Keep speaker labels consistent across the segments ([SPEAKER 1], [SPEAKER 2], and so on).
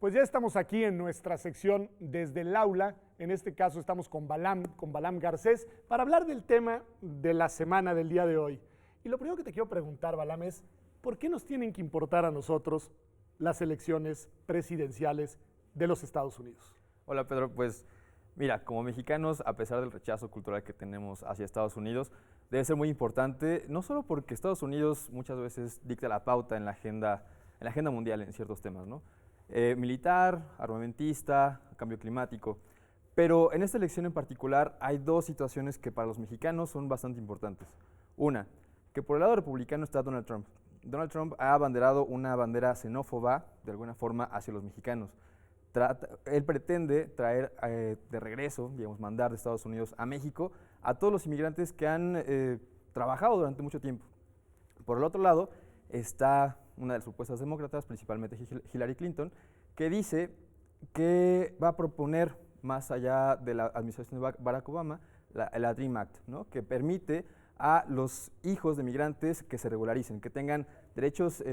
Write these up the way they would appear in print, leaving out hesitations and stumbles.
[SPEAKER 1] Pues ya estamos aquí en nuestra sección desde el aula. En este caso estamos con Balam Garcés, para hablar del tema de la semana del día de hoy. Y lo primero que te quiero preguntar, Balam, es ¿por qué nos tienen que importar a nosotros las elecciones presidenciales de los Estados Unidos?
[SPEAKER 2] Hola Pedro, pues mira, como mexicanos, a pesar del rechazo cultural que tenemos hacia Estados Unidos, debe ser muy importante, no solo porque Estados Unidos muchas veces dicta la pauta en la agenda mundial en ciertos temas, ¿no? Militar, armamentista, cambio climático. Pero en esta elección en particular hay dos situaciones que para los mexicanos son bastante importantes. Una, que por el lado republicano está Donald Trump. Donald Trump ha abanderado una bandera xenófoba, de alguna forma, hacia los mexicanos. Él pretende traer de regreso, digamos, mandar de Estados Unidos a México a todos los inmigrantes que han trabajado durante mucho tiempo. Por el otro lado está una de las supuestas demócratas, principalmente Hillary Clinton, que dice que va a proponer, más allá de la administración de Barack Obama, la DREAM Act, ¿no? Que permite a los hijos de migrantes que se regularicen, que tengan derechos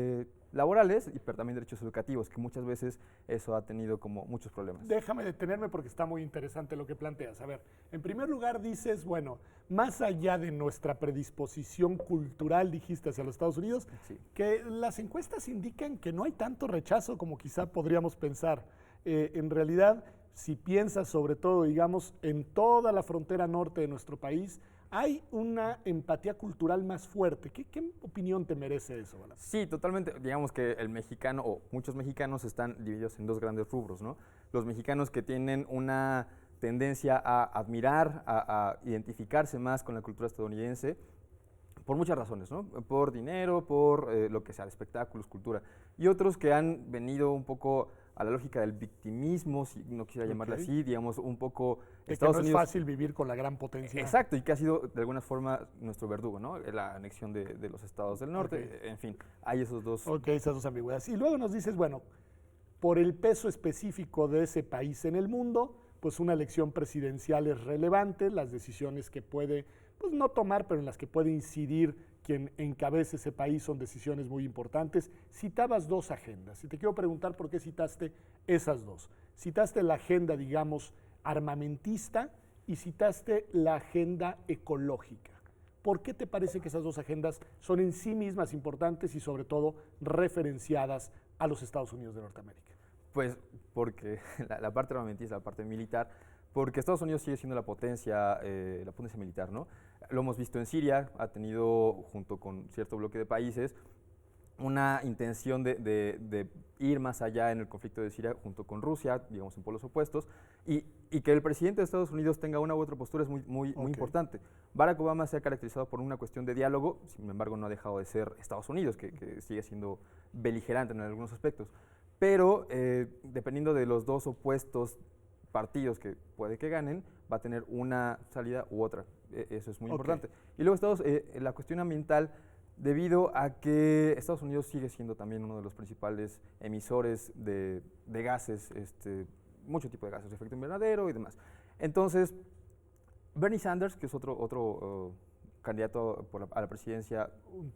[SPEAKER 2] laborales, pero también derechos educativos, que muchas veces eso ha tenido como muchos problemas.
[SPEAKER 1] Déjame detenerme porque está muy interesante lo que planteas. A ver, en primer lugar dices, bueno, más allá de nuestra predisposición cultural, dijiste, hacia los Estados Unidos,
[SPEAKER 2] Sí.
[SPEAKER 1] que las encuestas indican que no hay tanto rechazo como quizá podríamos pensar. En realidad, si piensas sobre todo, digamos, en toda la frontera norte de nuestro país, hay una empatía cultural más fuerte. ¿Qué opinión te merece eso, Balam?
[SPEAKER 2] Sí, totalmente. Digamos que el mexicano, o muchos mexicanos, están divididos en dos grandes rubros, ¿no? Los mexicanos que tienen una tendencia a admirar, a identificarse más con la cultura estadounidense, por muchas razones, ¿no? Por dinero, por lo que sea, espectáculos, cultura. Y otros que han venido un poco a la lógica del victimismo, si no quisiera llamarla así, digamos, un poco
[SPEAKER 1] De
[SPEAKER 2] Estados
[SPEAKER 1] que no
[SPEAKER 2] Unidos.
[SPEAKER 1] es fácil vivir con la gran potencia.
[SPEAKER 2] Exacto, y que ha sido de alguna forma nuestro verdugo, ¿no? La anexión de los estados del norte, en fin, hay esos dos.
[SPEAKER 1] Ok, esas dos ambigüedades. Y luego nos dices, bueno, por el peso específico de ese país en el mundo, pues una elección presidencial es relevante, las decisiones que puede, pues no tomar, pero en las que puede incidir quien encabece ese país son decisiones muy importantes. Citabas dos agendas y te quiero preguntar por qué citaste esas dos. Citaste la agenda, digamos, armamentista y citaste la agenda ecológica. ¿Por qué te parece que esas dos agendas son en sí mismas importantes y sobre todo referenciadas a los Estados Unidos de Norteamérica?
[SPEAKER 2] Pues porque la parte armamentista, la parte militar, porque Estados Unidos sigue siendo la potencia militar, ¿no? Lo hemos visto en Siria, ha tenido, junto con cierto bloque de países, una intención de ir más allá en el conflicto de Siria junto con Rusia, digamos en polos opuestos, y que el presidente de Estados Unidos tenga una u otra postura es muy importante. Barack Obama se ha caracterizado por una cuestión de diálogo, sin embargo no ha dejado de ser Estados Unidos, que sigue siendo beligerante en algunos aspectos, pero dependiendo de los dos opuestos partidos que puede que ganen, va a tener una salida u otra. Eso es muy importante. Y luego la cuestión ambiental, debido a que Estados Unidos sigue siendo también uno de los principales emisores de gases, mucho tipo de gases de efecto invernadero y demás. Entonces, Bernie Sanders, que es otro candidato a la presidencia,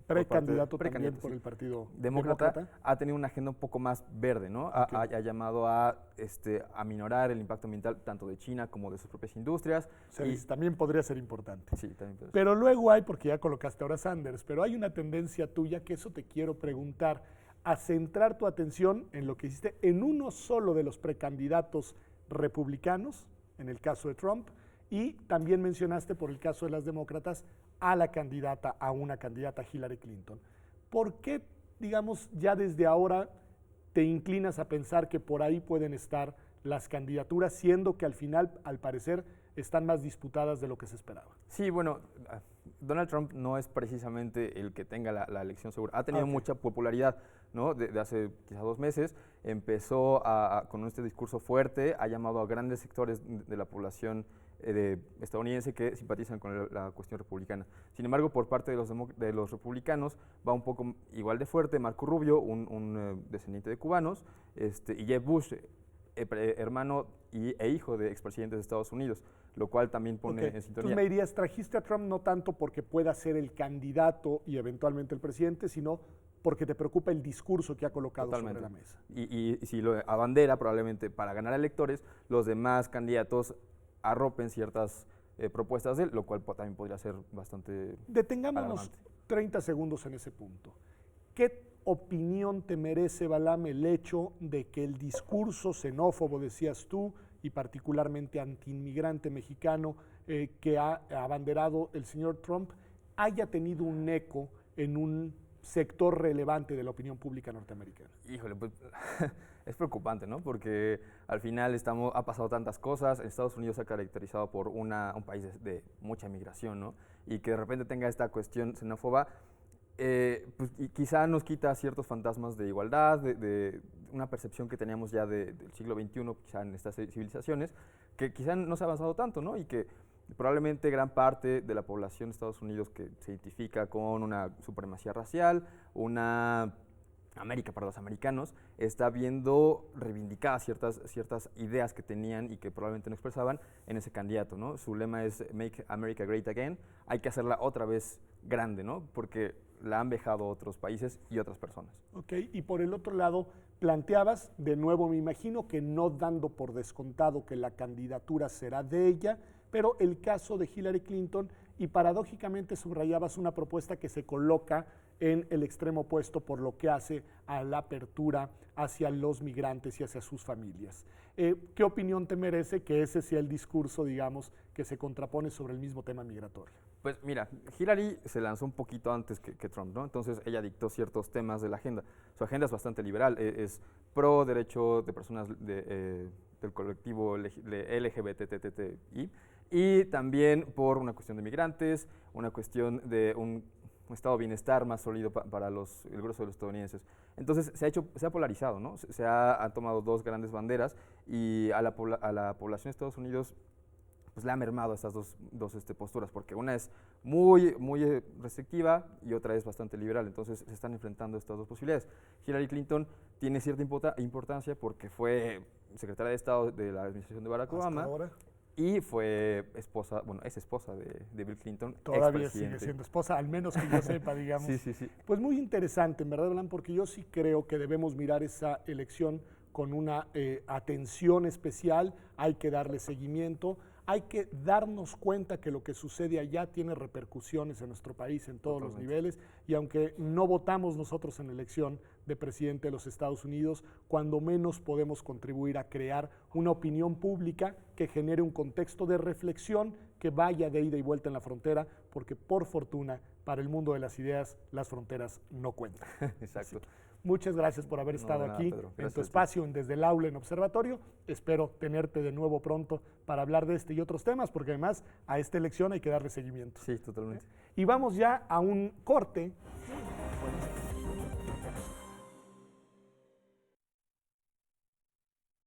[SPEAKER 1] precandidato también por
[SPEAKER 2] sí,
[SPEAKER 1] el Partido
[SPEAKER 2] Demócrata, ha tenido una agenda un poco más verde, ¿no? Ha llamado a aminorar el impacto ambiental tanto de China como de sus propias industrias.
[SPEAKER 1] También podría ser importante.
[SPEAKER 2] Sí, también podría ser.
[SPEAKER 1] Pero luego hay, porque ya colocaste ahora Sanders, pero hay una tendencia tuya, que eso te quiero preguntar, a centrar tu atención en lo que hiciste en uno solo de los precandidatos republicanos, en el caso de Trump, y también mencionaste por el caso de las demócratas a una candidata Hillary Clinton. ¿Por qué, digamos, ya desde ahora te inclinas a pensar que por ahí pueden estar las candidaturas, siendo que al final, al parecer, están más disputadas de lo que se esperaba?
[SPEAKER 2] Sí, bueno, Donald Trump no es precisamente el que tenga la elección segura. Ha tenido mucha popularidad, ¿no? De hace quizá 2 meses. Empezó con este discurso fuerte, ha llamado a grandes sectores de la población estadounidense que simpatizan con la cuestión republicana. Sin embargo, por parte de los republicanos va un poco igual de fuerte Marco Rubio, un descendiente de cubanos, y Jeb Bush, hermano e hijo de expresidentes de Estados Unidos, lo cual también pone en sintonía.
[SPEAKER 1] Tú me dirías, trajiste a Trump no tanto porque pueda ser el candidato y eventualmente el presidente, sino porque te preocupa el discurso que ha colocado
[SPEAKER 2] Totalmente.
[SPEAKER 1] sobre la mesa.
[SPEAKER 2] Y si lo abandera, probablemente para ganar electores, los demás candidatos arropen ciertas propuestas de él, lo cual también podría ser bastante
[SPEAKER 1] Detengámonos
[SPEAKER 2] alarmante.
[SPEAKER 1] 30 segundos en ese punto. ¿Qué opinión te merece, Balam, el hecho de que el discurso xenófobo, decías tú, y particularmente antiinmigrante mexicano que ha abanderado el señor Trump, haya tenido un eco en un sector relevante de la opinión pública norteamericana?
[SPEAKER 2] Híjole, pues es preocupante, ¿no? Porque al final ha pasado tantas cosas. Estados Unidos se ha caracterizado por un país de mucha migración, ¿no? Y que de repente tenga esta cuestión xenófoba, pues, y quizá nos quita ciertos fantasmas de igualdad, de una percepción que teníamos ya del siglo XXI, quizá en estas civilizaciones, que quizá no se ha avanzado tanto, ¿no? Y que probablemente gran parte de la población de Estados Unidos que se identifica con una supremacía racial, una América para los americanos, está viendo reivindicadas ciertas ideas que tenían y que probablemente no expresaban en ese candidato, ¿no? Su lema es Make America Great Again, hay que hacerla otra vez grande, ¿no? Porque la han vejado otros países y otras personas.
[SPEAKER 1] Ok, y por el otro lado, planteabas, de nuevo me imagino que no dando por descontado que la candidatura será de ella, pero el caso de Hillary Clinton, y paradójicamente subrayabas una propuesta que se coloca en el extremo opuesto por lo que hace a la apertura hacia los migrantes y hacia sus familias. ¿Qué opinión te merece que ese sea el discurso, digamos, que se contrapone sobre el mismo tema migratorio?
[SPEAKER 2] Pues mira, Hillary se lanzó un poquito antes que Trump, ¿no? Entonces ella dictó ciertos temas de la agenda. Su agenda es bastante liberal, es pro derecho de personas del colectivo LGBTTI y también por una cuestión de migrantes, una cuestión de un estado de bienestar más sólido para el grueso de los estadounidenses. Entonces se ha polarizado, ¿no? Han tomado dos grandes banderas y a la población de Estados Unidos pues le ha mermado estas dos posturas, porque una es muy restrictiva y otra es bastante liberal, entonces se están enfrentando estas dos posibilidades. Hillary Clinton tiene cierta importancia porque fue secretaria de Estado de la administración de Barack Obama
[SPEAKER 1] Ahora
[SPEAKER 2] y fue esposa, bueno, es esposa de Bill Clinton,
[SPEAKER 1] todavía sigue siendo esposa, al menos que yo sepa, digamos.
[SPEAKER 2] Sí.
[SPEAKER 1] Pues muy interesante, en verdad, Blan, porque yo sí creo que debemos mirar esa elección con una atención especial, hay que darle seguimiento. Hay que darnos cuenta que lo que sucede allá tiene repercusiones en nuestro país en todos los niveles, y aunque no votamos nosotros en la elección de presidente de los Estados Unidos, cuando menos podemos contribuir a crear una opinión pública que genere un contexto de reflexión que vaya de ida y vuelta en la frontera, porque por fortuna para el mundo de las ideas las fronteras no cuentan.
[SPEAKER 2] Exacto.
[SPEAKER 1] Muchas gracias por haber estado
[SPEAKER 2] nada,
[SPEAKER 1] aquí
[SPEAKER 2] Pedro.
[SPEAKER 1] en
[SPEAKER 2] Gracias
[SPEAKER 1] tu espacio Desde el Aula en Observatorio. Espero tenerte de nuevo pronto para hablar de este y otros temas, porque además a esta elección hay que darle seguimiento.
[SPEAKER 2] Sí, totalmente.
[SPEAKER 1] Y vamos ya a un corte